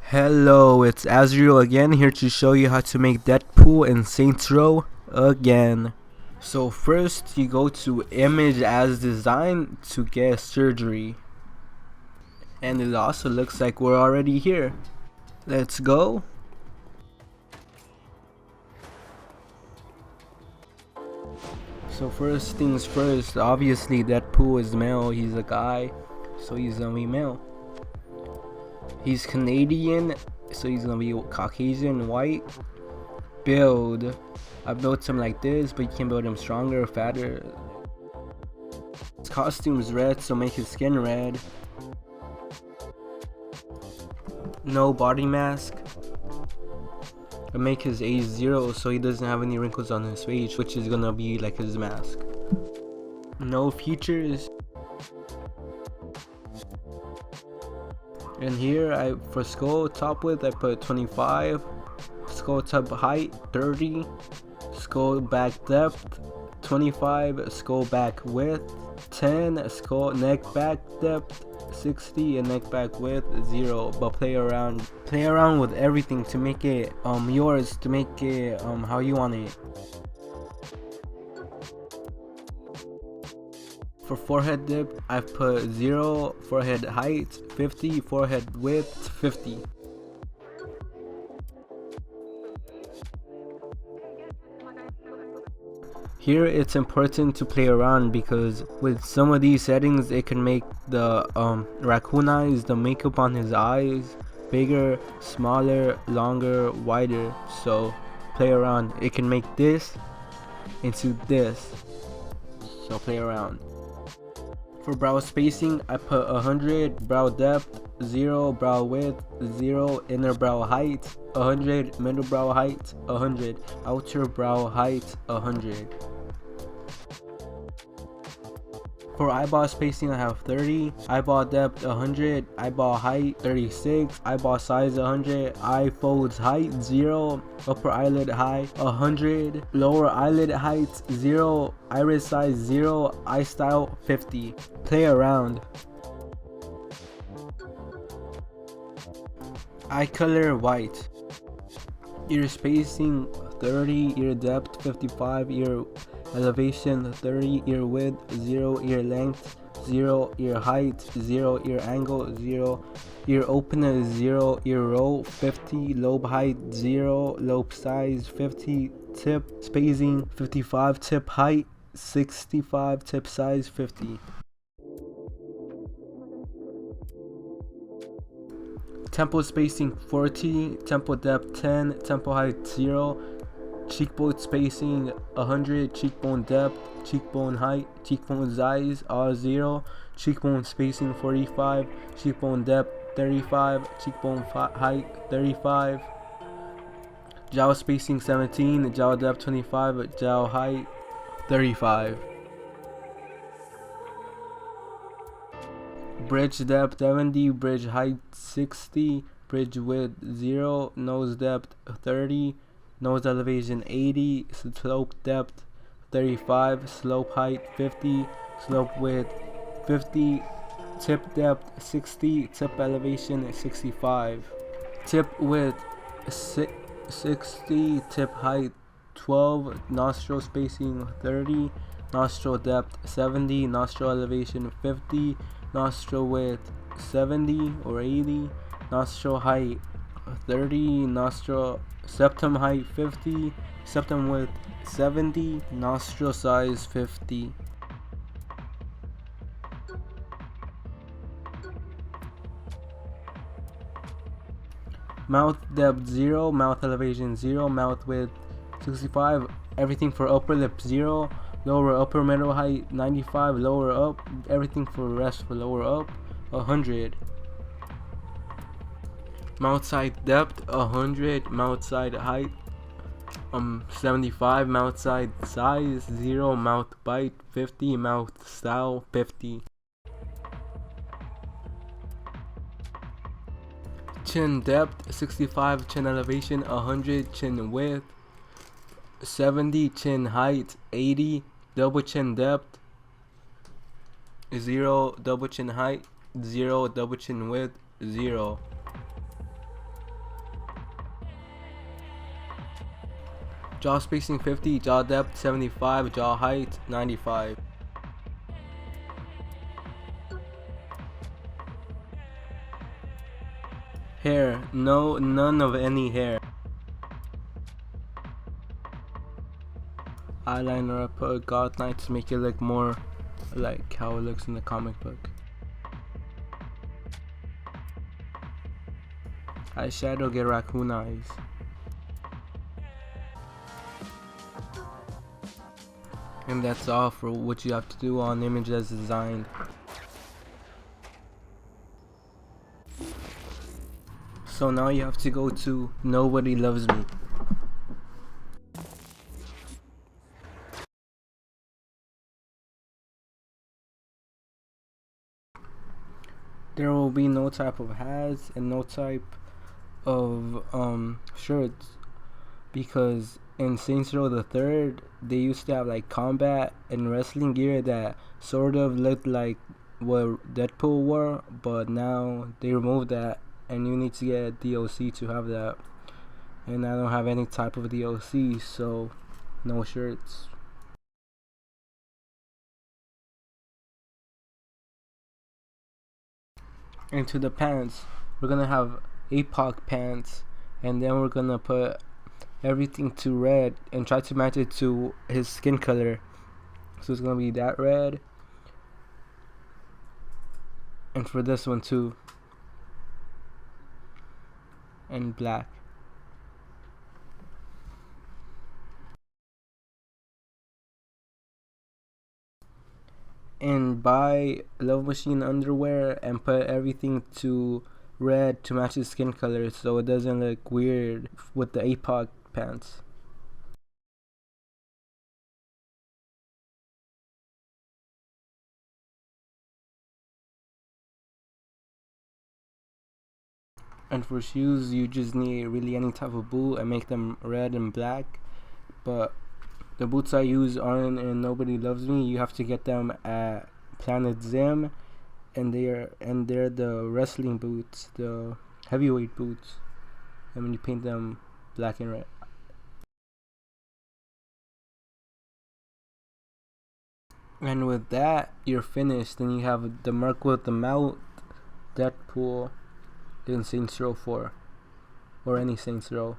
Hello, it's Azrael again, here to show you how to make Deadpool in Saints Row again. So first you go to image as design to get surgery. And it also looks like we're already here. Let's go. So first things first, obviously Deadpool is male, he's a guy, so he's gonna be male. He's Canadian, so he's gonna be Caucasian, white. Build. I built him like this, but you can build him stronger, fatter. His costume's red, so make his skin red. No body mask. I make his age 0, so he doesn't have any wrinkles on his face, which is gonna be like his mask. No features. And here, for skull top width, I put 25. Skull top height 30. Skull back depth 25. Skull back width 10. Skull neck back depth 60 and neck back width 0. But play around with everything to make it yours, to make it how you want it. For forehead dip, I've put 0, forehead height 50, forehead width 50. Here it's important to play around because with some of these settings it can make the raccoon eyes, the makeup on his eyes, bigger, smaller, longer, wider. So play around. It can make this into this. So play around. For brow spacing, I put 100, brow depth 0, brow width 0, inner brow height 100, middle brow height 100, outer brow height 100. For eyeball spacing, I have 30, eyeball depth 100, eyeball height 36, eyeball size 100, eye folds height 0, upper eyelid height 100, lower eyelid height 0, iris size 0, eye style 50. Play around. Eye color white. Ear spacing 30, ear depth 55, ear elevation 30, ear width 0, ear length 0, ear height 0, ear angle 0, ear opener 0, ear roll 50, lobe height 0, lobe size 50, tip spacing 55, tip height 65, tip size 50. Temple spacing 40, temple depth 10, temple height 0, cheekbone spacing 100, cheekbone depth, cheekbone height, cheekbone size all 0, cheekbone spacing 45, cheekbone depth 35, cheekbone height 35, jowl spacing 17, jowl depth 25, jowl height 35. Bridge depth 70, bridge height 60, bridge width 0, nose depth 30, nose elevation 80, slope depth 35, slope height 50, slope width 50, tip depth 60, tip elevation 65, tip width 60, tip height 12, nostril spacing 30, nostril depth 70, nostril elevation 50, nostril width 70 or 80, nostril height 30, nostril septum height 50, septum width 70, nostril size 50. Mouth depth 0, mouth elevation 0, mouth width 65, everything for upper lip 0, lower upper middle height 95, lower up, everything for rest for lower up 100. Mouth side depth 100, mouth side height 75, mouth side size 0, mouth bite 50, mouth style 50. Chin depth 65, chin elevation 100, chin width 70, chin height 80, double chin depth 0, double chin height 0, double chin width 0. Jaw spacing 50, jaw depth 75, jaw height 95. Hair, none of any hair. Eyeliner, I put Goth Knight to make it look more like how it looks in the comic book. Eyeshadow, get raccoon eyes. And that's all for what you have to do on image as designed. So now you have to go to Nobody Loves Me. There will be no type of hats and no type of shirts, because in Saints Row the Third they used to have like combat and wrestling gear that sort of looked like what Deadpool wore, but now they removed that and you need to get DLC to have that, and I don't have any type of DLC, so no shirts. And to the pants, we're gonna have APOC pants, and then we're gonna put everything to red and try to match it to his skin color. So it's gonna be that red, and for this one too, and black. And buy Love Machine underwear and put everything to red to match his skin color, so it doesn't look weird with the APOC pants. And for shoes, you just need really any type of boot and make them red and black. But the boots I use aren't in Nobody Loves Me. You have to get them at Planet Zim, and they're the wrestling boots, the heavyweight boots. And when you paint them black and red. And with that, you're finished. Then you have the Merc with the Mouth Deadpool in Saints Row 4, or any Saints Row.